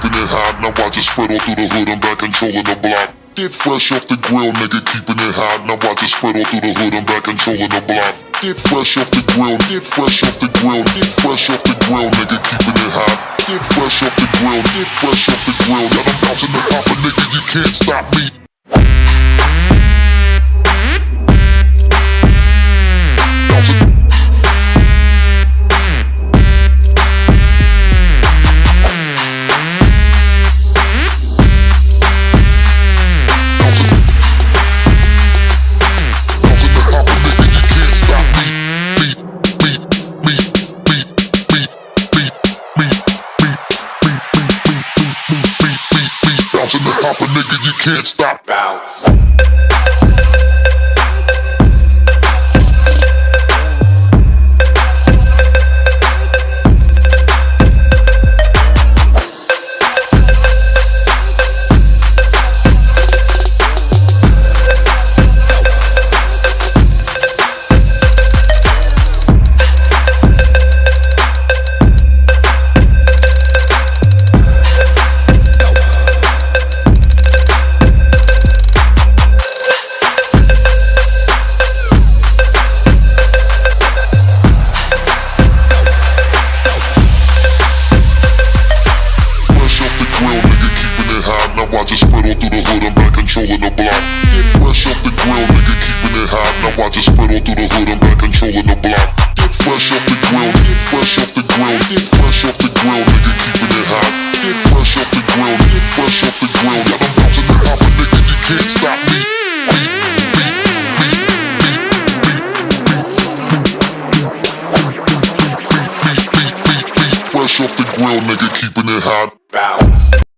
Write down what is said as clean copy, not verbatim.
keeping it hot. Now watch it spread all through the hood, I'm back controlling the block. Get fresh off the grill, nigga, keeping it hot. Now watch it spread all through the hood, I'm back controlling the block. Get fresh off the grill, get fresh off the grill, get fresh off the grill, nigga, keeping it hot. Get fresh off the grill, get fresh off the grill. Now I'm bouncing the hopper, nigga, you can't stop me. Bouncing the hopper, nigga, you can't stop. Bounce. Watch it spread all through the hood, I'm back controlling the block. Get fresh off the grill, nigga, keeping it hot. Now watch it spread all through the hood, I'm back controlling the block. Get fresh off the grill, get fresh off the grill, get fresh off the grill, nigga, keeping it hot. Get fresh off the grill, get fresh off the grill. Now I'm bouncing the hopper, nigga, you can't stop me. Fresh off the grill, nigga, keeping it hot. Bow.